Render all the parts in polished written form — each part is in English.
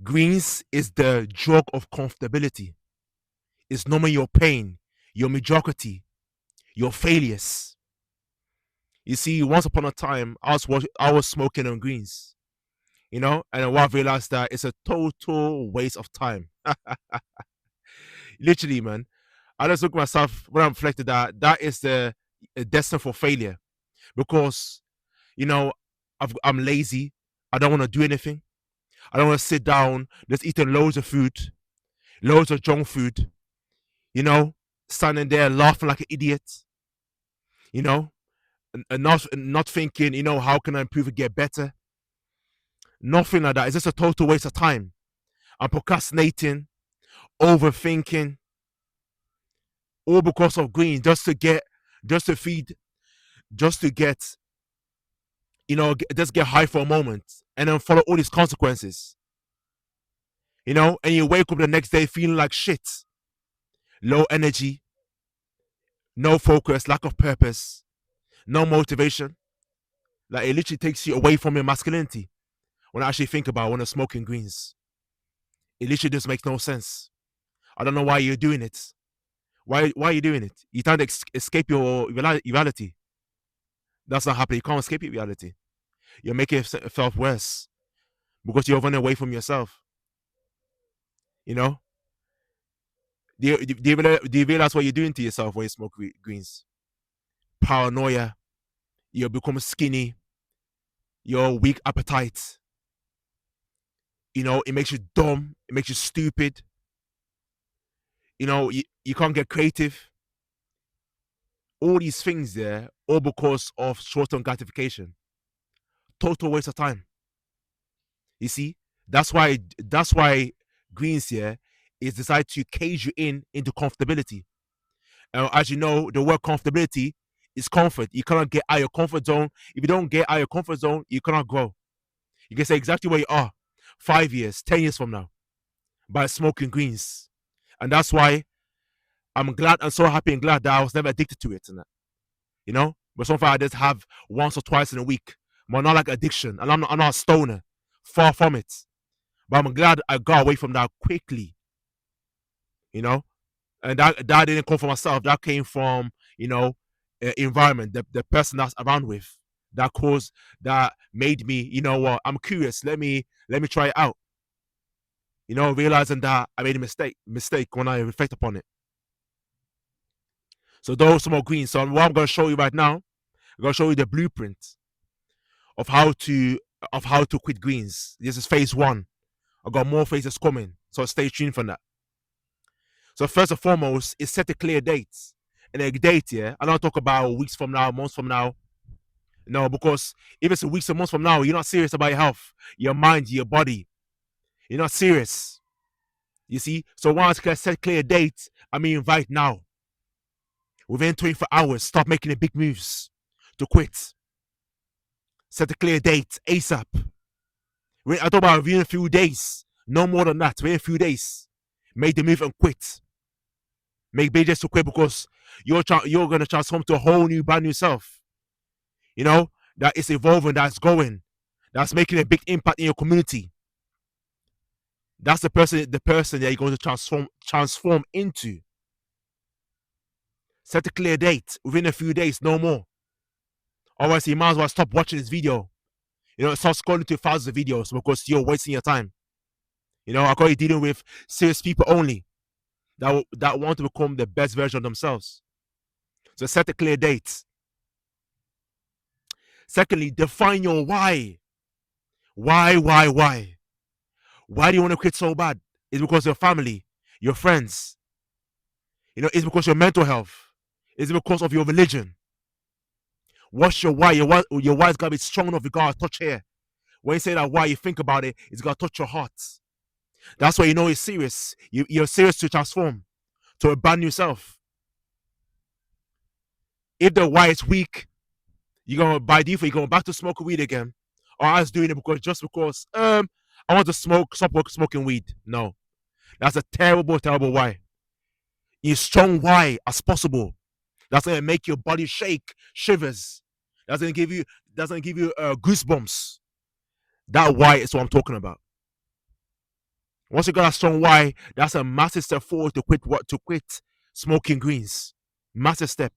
Greens is the drug of comfortability. It's numbing your pain, your mediocrity, your failures. You see, once upon a time, I was smoking on greens, and I realized that it's a total waste of time. Literally, man. I just look at myself when I reflected that is the destined for failure because you know I'm lazy. I don't want to do anything. I don't want to sit down, just eating loads of food, loads of junk food. You know, standing there laughing like an idiot. You know, and not thinking. How can I improve and get better? Nothing like that. It's just a total waste of time. I'm procrastinating, overthinking, all because of green, just to feed, just to get, just get high for a moment, and then follow all these consequences. And you wake up the next day feeling like shit, low energy, no focus, lack of purpose, no motivation. Like it literally takes you away from your masculinity. When I actually think about when I'm smoking greens, it literally just makes no sense. I don't know why you're doing it. Why are you doing it? You're trying to escape your reality. That's not happening. You can't escape your reality. You're making yourself worse because you're running away from yourself. You know? Do you realize what you're doing to yourself when you smoke greens? Paranoia. You become skinny. You're weak appetite. It makes you dumb. It makes you stupid. You can't get creative. All these things there, all because of short-term gratification. Total waste of time. You see, that's why greens here is designed to cage you into comfortability. As you know, the word comfortability is comfort. You cannot get out of your comfort zone. If you don't get out of your comfort zone, you cannot grow. You can say exactly where you are 5 years, 10 years from now by smoking greens. And that's why I'm glad and so happy and glad that I was never addicted to it. But something I just have once or twice in a week. But not like addiction. And I'm not a stoner. Far from it. But I'm glad I got away from that quickly. And that didn't come from myself. That came from, environment, the person that's around with. That made me, what, I'm curious. Let me try it out. Realizing that I made a mistake when I reflect upon it. So those some more greens. So what I'm gonna show you right now, I'm gonna show you the blueprint of how to quit greens. This is phase one. I've got more phases coming, so stay tuned for that. So first and foremost is set a clear date. And a date, yeah. I don't talk about weeks from now, months from now. No, because if it's weeks or months from now, you're not serious about your health, your mind, your body. You're not serious. You see? So once I set clear dates, I mean right now. Within 24 hours, stop making the big moves to quit. Set a clear date ASAP. I talk about within a few days. No more than that. Within a few days. Make the move and quit. Make big to quit because you're going to transform to a whole new, brand new self. That is evolving, that's going, that's making a big impact in your community. That's the person that you're going to transform into. Set a clear date within a few days, no more. Otherwise, you might as well stop watching this video. Stop scrolling through thousands of videos because you're wasting your time. I call you dealing with serious people only that want to become the best version of themselves. So set a clear date. Secondly, define your why. Why? Why do you want to quit so bad? It's because your family, your friends. It's because your mental health. It's because of your religion. What's your why? Your why's got to be strong enough. You got to touch here. When you say that why, you think about it, it's got to touch your heart. That's why you're serious. You're serious to transform to a brand new self. If the why is weak, you're going to, by default, you're going back to smoking weed again. Or I was doing it because I want to stop smoking weed. No. That's a terrible, terrible why. As strong why as possible. That's gonna make your body shake, shivers. That's gonna give you goosebumps. That why is what I'm talking about. Once you got a strong why, that's a massive step forward to quit smoking greens. Massive step.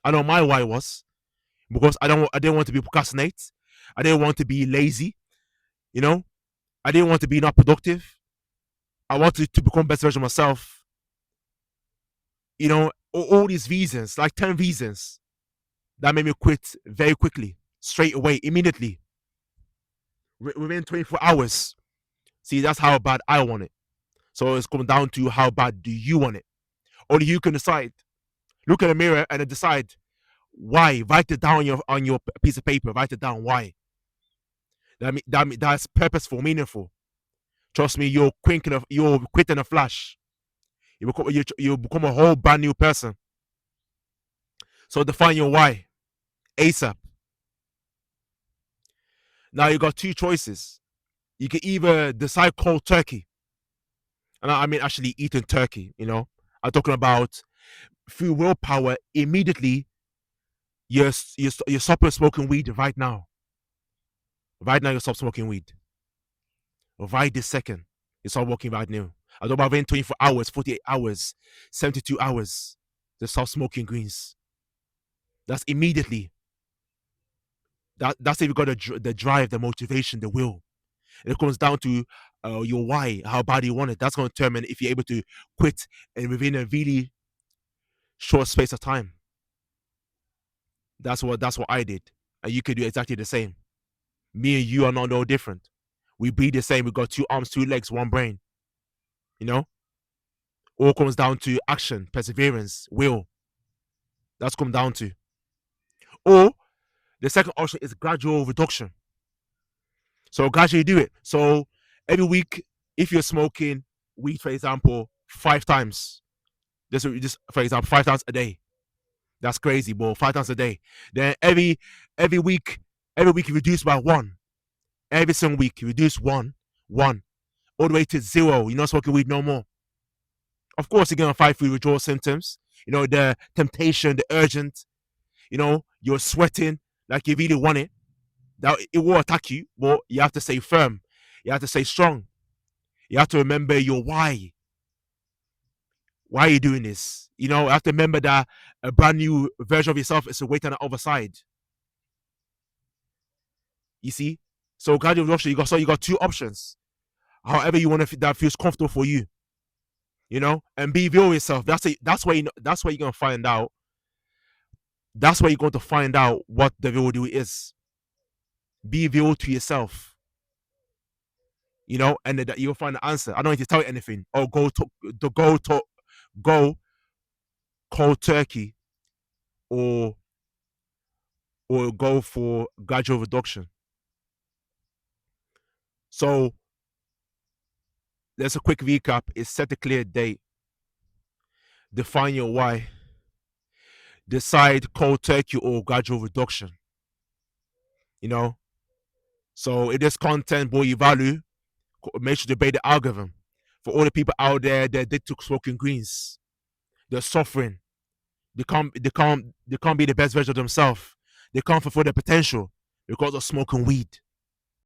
I know my why was because I didn't want to be procrastinate. I didn't want to be lazy. You know, I didn't want to be not productive. I wanted to become best version of myself. All these reasons, like 10 reasons, that made me quit very quickly, straight away, immediately, within 24 hours. See, that's how bad I want it. So it's coming down to how bad do you want it. Only you can decide. Look in the mirror and then decide why. Write it down on your piece of paper. Write it down why. That's purposeful, meaningful. Trust me, you'll quit in a flash. You become a whole brand new person. So define your why ASAP. Now you got two choices. You can either decide cold turkey, and I mean actually eating turkey. I'm talking about through willpower. Immediately, you're stopping smoking weed right now. Right now, you stop smoking weed. Right this second, you start working right now. I don't know about within 24 hours, 48 hours, 72 hours to stop smoking greens. That's immediately. That's if you got the drive, the motivation, the will. And it comes down to your why, how bad you want it. That's going to determine if you're able to quit and within a really short space of time. That's what I did, and you could do exactly the same. Me and you are not no different. We breathe the same. We got 2 arms, 2 legs, one brain. You know, all comes down to action, perseverance, will. That's come down to. Or the second option is gradual reduction. So gradually do it. So every week, if you're smoking weed, for example, 5 times, just for example, 5 times a day. That's crazy, but 5 times a day. Then every week, you reduce by one. Every single week, you reduce one, all the way to zero. You're not smoking weed no more. Of course, you're gonna fight through withdrawal symptoms. The temptation, the urgent. You're sweating like you really want it. That it will attack you, but you have to stay firm. You have to stay strong. You have to remember your why. Why are you doing this? You have to remember that a brand new version of yourself is waiting on the other side. You see? So gradual reduction, you got 2 options. However you want to that feels comfortable for you. And be real with yourself. That's where you're gonna find out. That's where you're going to find out what the real deal is. Be real to yourself. And that you'll find the answer. I don't need to tell you anything. Oh, go cold turkey, or go for gradual reduction. So there's a quick recap. Is set a clear date. Define your why. Decide cold turkey or gradual reduction. So it is content boy you value. Make sure to obey the algorithm. For all the people out there that they took smoking greens, they're suffering. They can't be the best version of themselves. They can't fulfill their potential because of smoking weed.